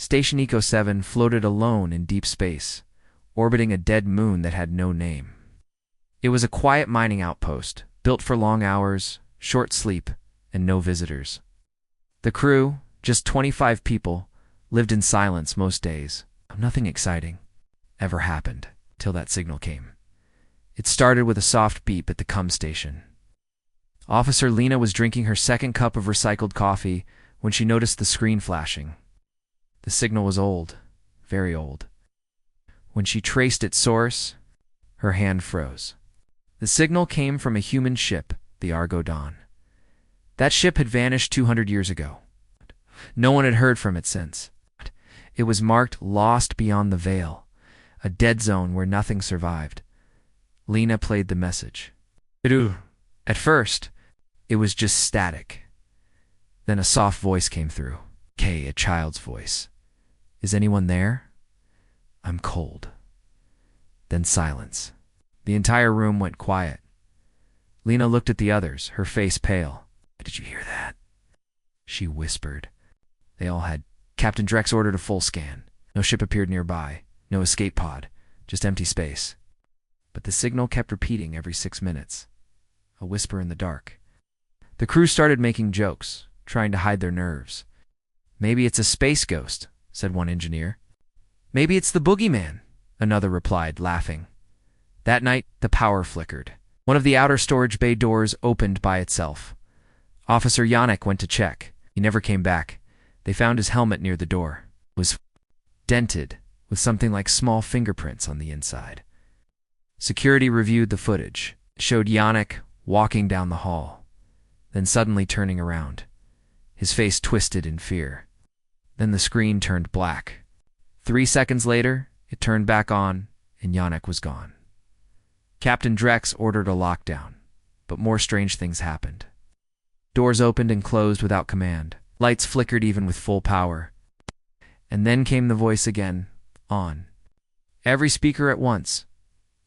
Station Eco 7 floated alone in deep space, orbiting a dead moon that had no name. It was a quiet mining outpost, built for long hours, short sleep, and no visitors. The crew, just 25 people, lived in silence most days. Nothing exciting ever happened till that signal came. It started with a soft beep at the cum station. Officer Lena was drinking her second cup of recycled coffee when she noticed the screen flashing. The signal was old, very old. When she traced its source, her hand froze. The signal came from a human ship, the Argo Dawn. That ship had vanished 200 years ago. No one had heard from it since. It was marked Lost Beyond the Veil, a dead zone where nothing survived. Lena played the message. At first, it was just static. Then a soft voice came through. A child's voice. Is anyone there? I'm cold. Then silence. The entire room went quiet. Lena looked at the others, her face pale. Did you hear that? She whispered. They all had. Captain Drex ordered a full scan. No ship appeared nearby. No escape pod. Just empty space. But the signal kept repeating every 6 minutes. A whisper in the dark. The crew started making jokes, trying to hide their nerves. Maybe it's a space ghost, said one engineer. Maybe it's the boogeyman, another replied, laughing. That night, the power flickered. One of the outer storage bay doors opened by itself. Officer Yannick went to check. He never came back. They found his helmet near the door. It was dented, with something like small fingerprints on the inside. Security reviewed the footage. It showed Yannick walking down the hall, then suddenly turning around. His face twisted in fear. Then the screen turned black. 3 seconds later, it turned back on, and Yannick was gone. Captain Drex ordered a lockdown, but more strange things happened. Doors opened and closed without command. Lights flickered even with full power. And then came the voice again, on. Every speaker at once.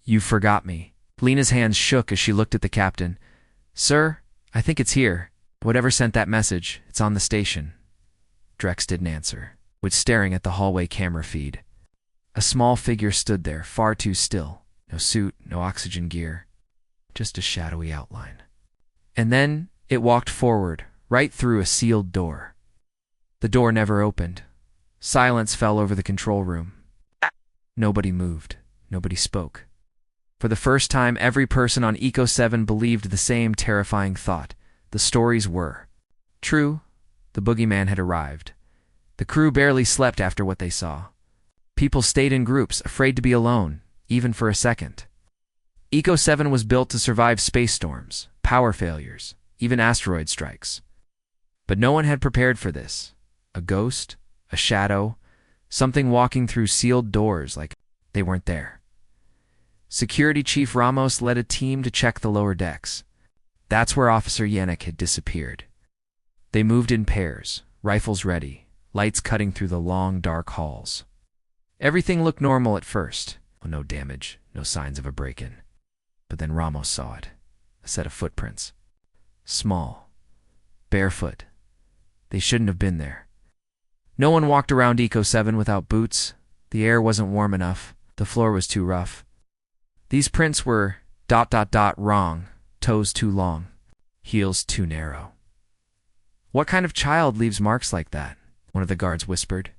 You forgot me. Lena's hands shook as she looked at the captain. Sir, I think it's here. Whatever sent that message, it's on the station. Drex didn't answer, was staring at the hallway camera feed. A small figure stood there, far too still. No suit, no oxygen gear. Just a shadowy outline. And then it walked forward, right through a sealed door. The door never opened. Silence fell over the control room. Nobody moved. Nobody spoke. For the first time, every person on Eco 7 believed the same terrifying thought. The stories were true. The boogeyman had arrived. The crew barely slept after what they saw. People stayed in groups, afraid to be alone, even for a second. Eco 7 was built to survive space storms, power failures, even asteroid strikes. But no one had prepared for this. A ghost, a shadow, something walking through sealed doors like they weren't there. Security Chief Ramos led a team to check the lower decks. That's where Officer Yannick had disappeared. They moved in pairs, rifles ready, lights cutting through the long, dark halls. Everything looked normal at first. No damage, no signs of a break-in. But then Ramos saw it. A set of footprints. Small. Barefoot. They shouldn't have been there. No one walked around Eco 7 without boots. The air wasn't warm enough. The floor was too rough. These prints were ... wrong. Toes too long. Heels too narrow. What kind of child leaves marks like that? One of the guards whispered.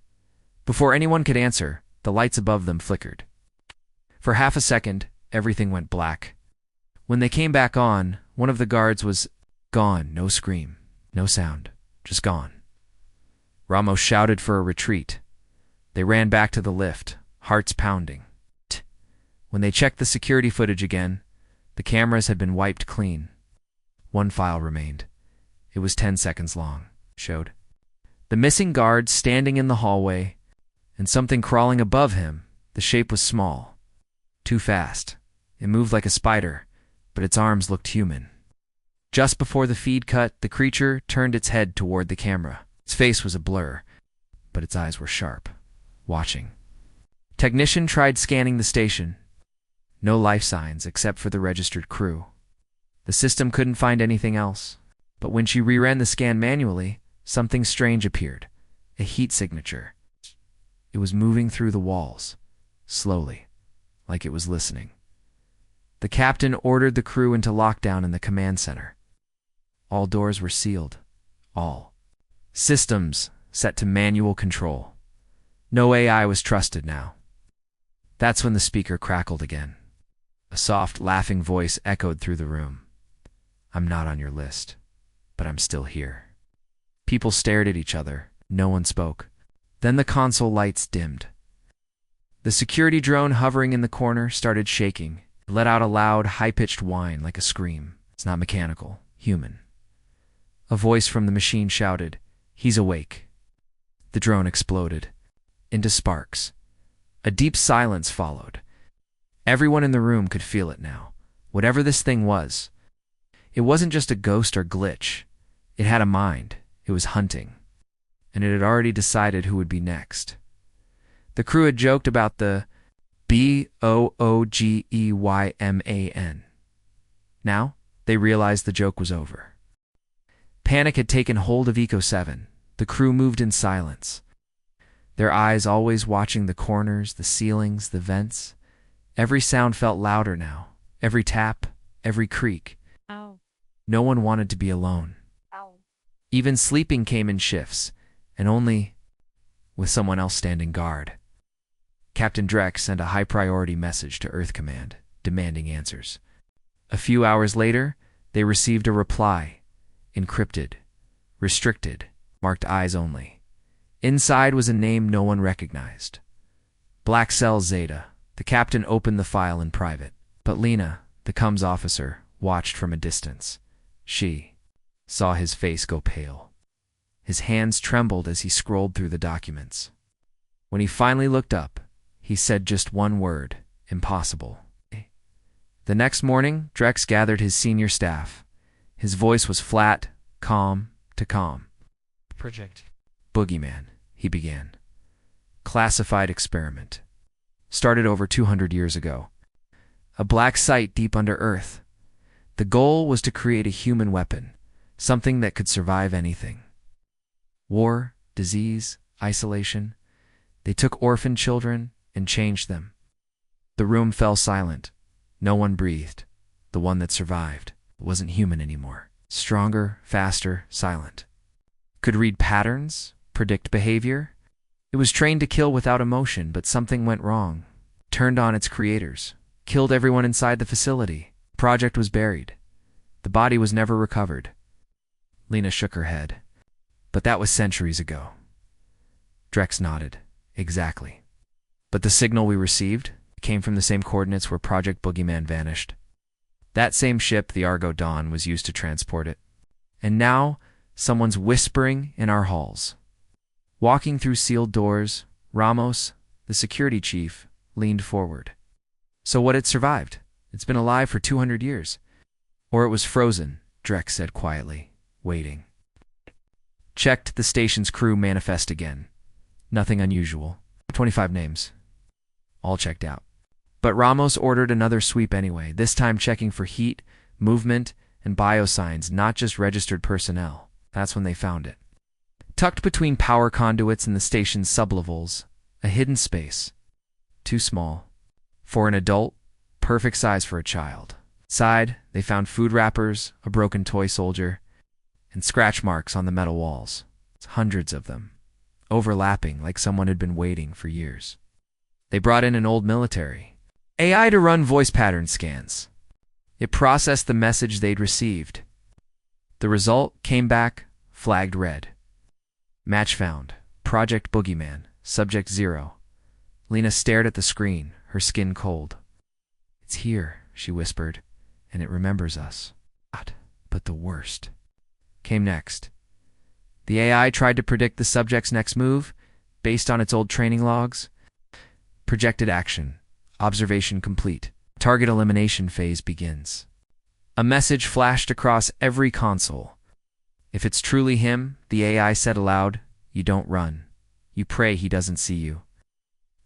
Before anyone could answer, the lights above them flickered. For half a second, everything went black. When they came back on, one of the guards was gone. No scream, no sound, just gone. Ramos shouted for a retreat. They ran back to the lift, hearts pounding. When they checked the security footage again, the cameras had been wiped clean. One file remained. It was 10 seconds long, showed the missing guard standing in the hallway, and something crawling above him. The shape was small. Too fast. It moved like a spider, but its arms looked human. Just before the feed cut, the creature turned its head toward the camera. Its face was a blur, but its eyes were sharp, watching. Technician tried scanning the station. No life signs except for the registered crew. The system couldn't find anything else. But when she reran the scan manually, something strange appeared. A heat signature. It was moving through the walls, slowly, like it was listening. The captain ordered the crew into lockdown in the command center. All doors were sealed. All systems set to manual control. No AI was trusted now. That's when the speaker crackled again. A soft, laughing voice echoed through the room. "I'm not on your list, but I'm still here." People stared at each other. No one spoke. Then the console lights dimmed. The security drone hovering in the corner started shaking. It let out a loud, high-pitched whine like a scream. It's not mechanical, human. A voice from the machine shouted, "He's awake." The drone exploded into sparks. A deep silence followed. Everyone in the room could feel it now. Whatever this thing was, it wasn't just a ghost or glitch. It had a mind. It was hunting. And it had already decided who would be next. The crew had joked about the BOOGEYMAN. Now, they realized the joke was over. Panic had taken hold of Eco 7. The crew moved in silence, their eyes always watching the corners, the ceilings, the vents. Every sound felt louder now. Every tap, every creak. Ow. No one wanted to be alone. Ow. Even sleeping came in shifts, and only with someone else standing guard. Captain Drek sent a high-priority message to Earth Command, demanding answers. A few hours later, they received a reply, encrypted, restricted, marked eyes only. Inside was a name no one recognized. Black Cell Zeta. The captain opened the file in private, but Lena, the comms officer, watched from a distance. She saw his face go pale. His hands trembled as he scrolled through the documents. When he finally looked up, he said just one word: impossible. The next morning, Drex gathered his senior staff. His voice was flat, calm to calm. Project Boogeyman, he began. Classified experiment. Started over 200 years ago. A black site deep under Earth. The goal was to create a human weapon, something that could survive anything. War, disease, isolation. They took orphan children and changed them. The room fell silent. No one breathed. The one that survived wasn't human anymore. Stronger, faster, silent. Could read patterns, predict behavior. It was trained to kill without emotion, but something went wrong. Turned on its creators. Killed everyone inside the facility. Project was buried. The body was never recovered. Lena shook her head. But that was centuries ago. Drex nodded. Exactly. But the signal we received came from the same coordinates where Project Boogeyman vanished. That same ship, the Argo Dawn, was used to transport it. And now, someone's whispering in our halls. Walking through sealed doors, Ramos, the security chief, leaned forward. So what had survived? It's been alive for 200 years. Or it was frozen, Drex said quietly, waiting. Checked the station's crew manifest again. Nothing unusual. 25 names. All checked out. But Ramos ordered another sweep anyway, this time checking for heat, movement, and biosigns, not just registered personnel. That's when they found it. Tucked between power conduits and the station's sublevels, a hidden space. Too small. For an adult, perfect size for a child. Inside, they found food wrappers, a broken toy soldier, and scratch marks on the metal walls. Hundreds of them, overlapping like someone had been waiting for years. They brought in an old military AI to run voice pattern scans. It processed the message they'd received. The result came back flagged red. Match found. Project Boogeyman. Subject 0. Lena stared at the screen, her skin cold. "It's here," she whispered, "and it remembers us." But the worst came next. The AI tried to predict the subject's next move based on its old training logs. Projected action. Observation complete. Target elimination phase begins. A message flashed across every console. If it's truly him, the AI said aloud, you don't run. You pray he doesn't see you.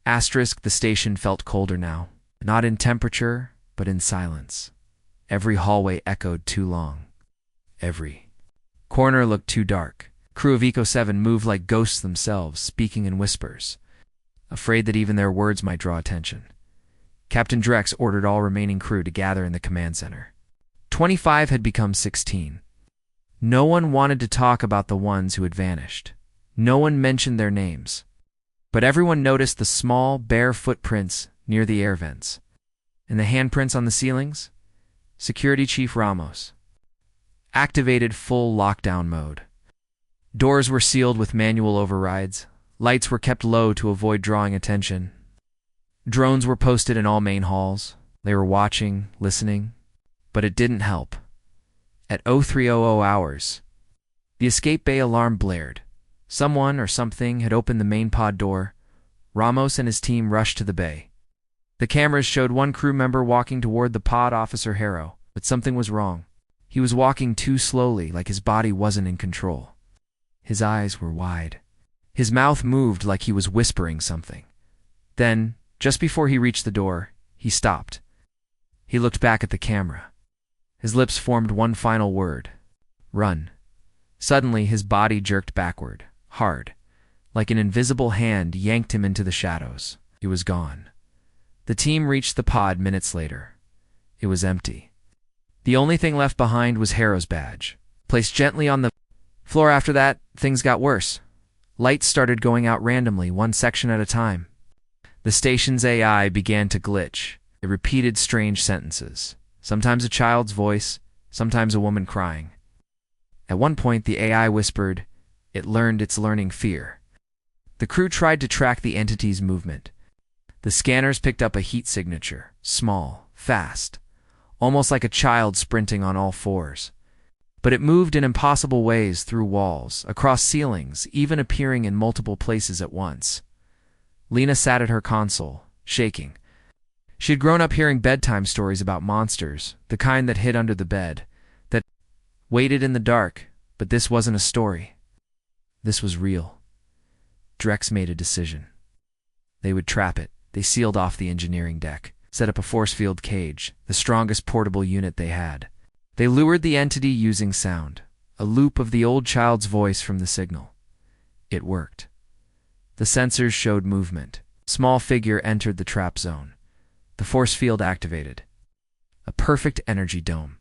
Asterisk, the station felt colder now. Not in temperature, but in silence. Every hallway echoed too long. Every corner looked too dark. Crew of Eco 7 moved like ghosts themselves, speaking in whispers. afraid that even their words might draw attention. Captain Drex ordered all remaining crew to gather in the command center. 25 had become 16. No one wanted to talk about the ones who had vanished. No one mentioned their names. But everyone noticed the small, bare footprints near the air vents. And the handprints on the ceilings? Security Chief Ramos activated full lockdown mode. Doors were sealed with manual overrides. Lights were kept low to avoid drawing attention. Drones were posted in all main halls. They were watching, listening. But it didn't help. At 0300 hours, the escape bay alarm blared. Someone or something had opened the main pod door. Ramos and his team rushed to the bay. The cameras showed one crew member walking toward the pod officer Harrow, but something was wrong. He was walking too slowly, like his body wasn't in control. His eyes were wide. His mouth moved like he was whispering something. Then, just before he reached the door, he stopped. He looked back at the camera. His lips formed one final word. Run. Suddenly, his body jerked backward, hard, like an invisible hand yanked him into the shadows. He was gone. The team reached the pod minutes later. It was empty. The only thing left behind was Harrow's badge. Placed gently on the floor after that, things got worse. Lights started going out randomly, one section at a time. The station's AI began to glitch. It repeated strange sentences. Sometimes a child's voice, sometimes a woman crying. At one point, the AI whispered, "It learned its learning fear." The crew tried to track the entity's movement. The scanners picked up a heat signature, small, fast, almost like a child sprinting on all fours. But it moved in impossible ways through walls, across ceilings, even appearing in multiple places at once. Lena sat at her console, shaking. She had grown up hearing bedtime stories about monsters, the kind that hid under the bed, that waited in the dark, but this wasn't a story. This was real. Drex made a decision. They would trap it. They sealed off the engineering deck, set up a force field cage, the strongest portable unit they had. They lured the entity using sound, a loop of the old child's voice from the signal. It worked. The sensors showed movement. Small figure entered the trap zone. The force field activated. A perfect energy dome.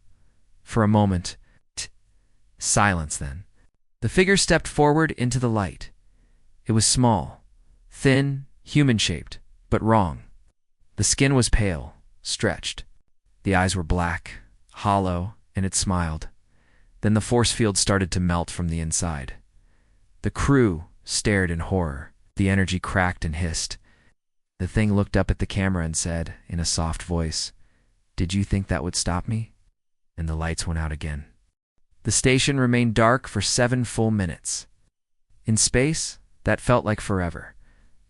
For a moment, silence then. The figure stepped forward into the light. It was small, thin, human-shaped, but wrong. The skin was pale, stretched. The eyes were black, hollow, and it smiled. Then the force field started to melt from the inside. The crew stared in horror. The energy cracked and hissed. The thing looked up at the camera and said, in a soft voice, "Did you think that would stop me?" And the lights went out again. The station remained dark for 7 full minutes. In space, that felt like forever.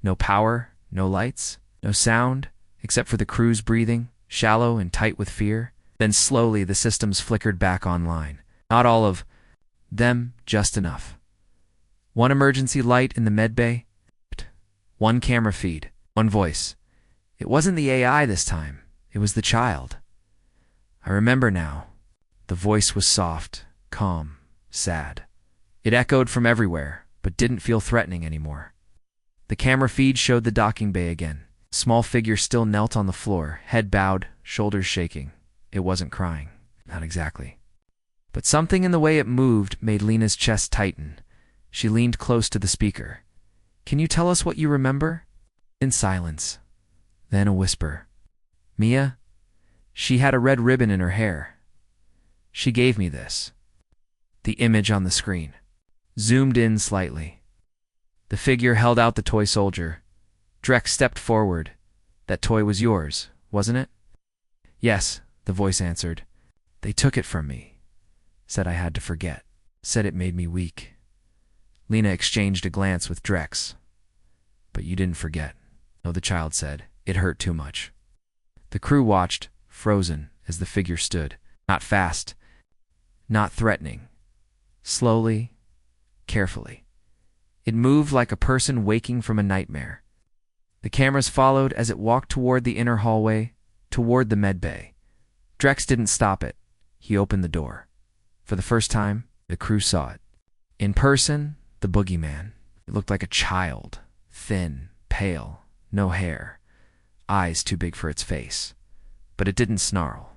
No power, no lights, no sound, except for the crew's breathing, shallow and tight with fear. Then slowly the systems flickered back online. Not all of them, just enough. One emergency light in the medbay, one camera feed, one voice. It wasn't the AI this time. It was the child. I remember now. The voice was soft, calm, sad. It echoed from everywhere, but didn't feel threatening anymore. The camera feed showed the docking bay again. Small figure still knelt on the floor, head bowed, shoulders shaking. It wasn't crying. Not exactly. But something in the way it moved made Lena's chest tighten. She leaned close to the speaker. "Can you tell us what you remember?" In silence. Then a whisper. "Mia? She had a red ribbon in her hair. She gave me this." The image on the screen zoomed in slightly. The figure held out the toy soldier. Drex stepped forward. "That toy was yours, wasn't it?" "Yes," the voice answered. "They took it from me. Said I had to forget. Said it made me weak." Lena exchanged a glance with Drex. "But you didn't forget." "No," the child said. "It hurt too much." The crew watched, frozen, as the figure stood. Not fast. Not threatening. Slowly, carefully. It moved like a person waking from a nightmare. The cameras followed as it walked toward the inner hallway, toward the medbay. Drex didn't stop it. He opened the door. For the first time, the crew saw it. In person, the boogeyman. It looked like a child, thin, pale, no hair, eyes too big for its face. But it didn't snarl.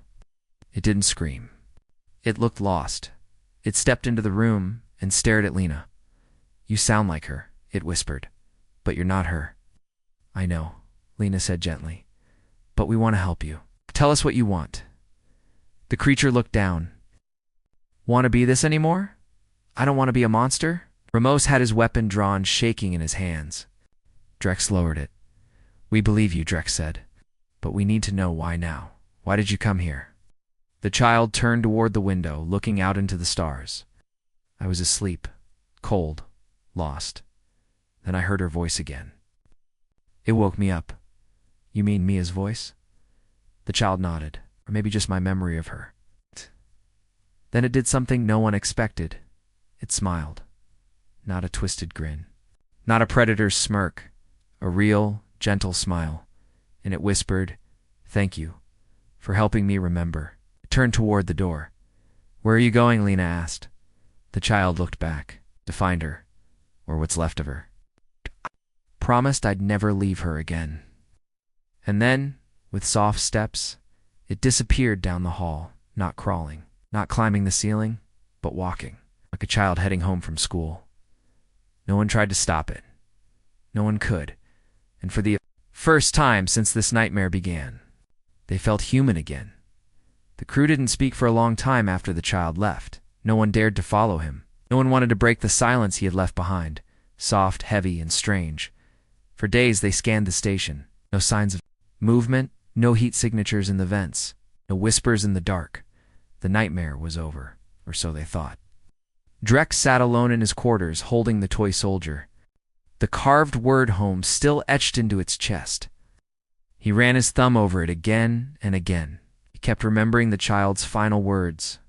It didn't scream. It looked lost. It stepped into the room and stared at Lena. "You sound like her," it whispered, "but you're not her." "I know," Lena said gently, "but we want to help you. Tell us what you want." The creature looked down. "Want to be this anymore? I don't want to be a monster." Ramos had his weapon drawn, shaking in his hands. Drex lowered it. "We believe you," Drex said, "but we need to know why now. Why did you come here?" The child turned toward the window, looking out into the stars. "I was asleep, cold, lost. Then I heard her voice again. It woke me up." "You mean Mia's voice?" The child nodded. "Or maybe just my memory of her." Then it did something no one expected. It smiled. Not a twisted grin. Not a predator's smirk. A real, gentle smile. And it whispered, "Thank you for helping me remember." It turned toward the door. "Where are you going?" Lena asked. The child looked back, to find her, or what's left of her. "Promised I'd never leave her again." And then, with soft steps, it disappeared down the hall, not crawling, not climbing the ceiling, but walking, like a child heading home from school. No one tried to stop it. No one could. And for the first time since this nightmare began, they felt human again. The crew didn't speak for a long time after the child left. No one dared to follow him. No one wanted to break the silence he had left behind, soft, heavy, and strange. For days they scanned the station. No signs of movement, no heat signatures in the vents, no whispers in the dark. The nightmare was over, or so they thought. Drex sat alone in his quarters, holding the toy soldier, the carved word home still etched into its chest. He ran his thumb over it again and again. He kept remembering the child's final words.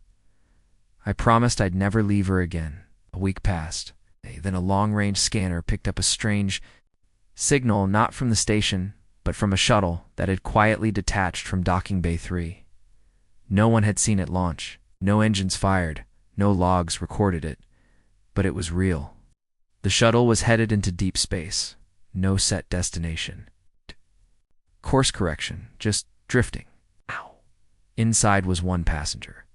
"I promised I'd never leave her again." A week passed. Then a long-range scanner picked up a strange signal, not from the station, but from a shuttle that had quietly detached from Docking Bay 3. No one had seen it launch. No engines fired. No logs recorded it. But it was real. The shuttle was headed into deep space. No set destination. Course correction. Just drifting. Ow. Inside was one passenger.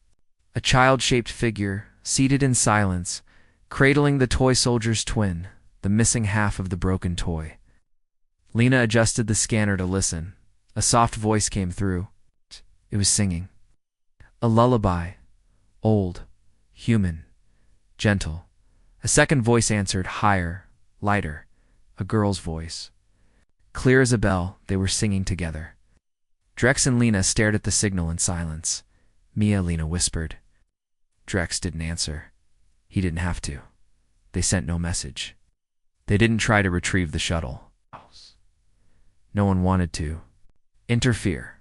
A child-shaped figure, seated in silence, cradling the toy soldier's twin, the missing half of the broken toy. Lena adjusted the scanner to listen. A soft voice came through. It was singing. A lullaby. Old. Human. Gentle. A second voice answered, higher, lighter. A girl's voice. Clear as a bell, they were singing together. Drex and Lena stared at the signal in silence. "Mia," Lena whispered. Drex didn't answer. He didn't have to. They sent no message. They didn't try to retrieve the shuttle. No one wanted to interfere.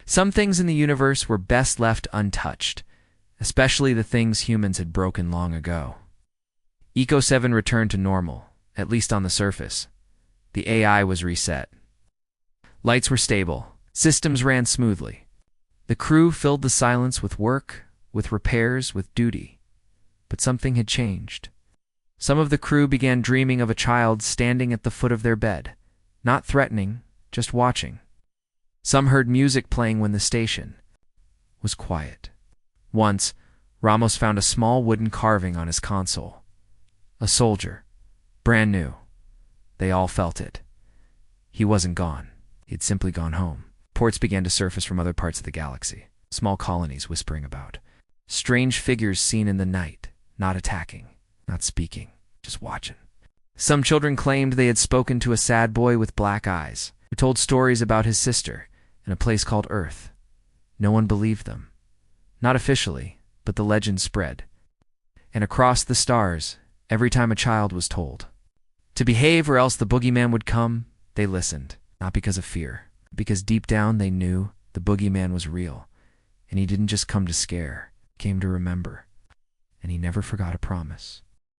Some things in the universe were best left untouched, especially the things humans had broken long ago. Eco 7 returned to normal, at least on the surface. The AI was reset. Lights were stable. Systems ran smoothly. The crew filled the silence with work, with repairs, with duty. But something had changed. Some of the crew began dreaming of a child standing at the foot of their bed, not threatening, just watching. Some heard music playing when the station was quiet. Once, Ramos found a small wooden carving on his console. A soldier, brand new. They all felt it. He wasn't gone. He had simply gone home. Reports began to surface from other parts of the galaxy. Small colonies whispering about. Strange figures seen in the night, not attacking, not speaking, just watching. Some children claimed they had spoken to a sad boy with black eyes, who told stories about his sister in a place called Earth. No one believed them. Not officially, but the legend spread. And across the stars, every time a child was told to behave or else the boogeyman would come, they listened, not because of fear, because deep down they knew the boogeyman was real, and he didn't just come to scare, he came to remember, and he never forgot a promise.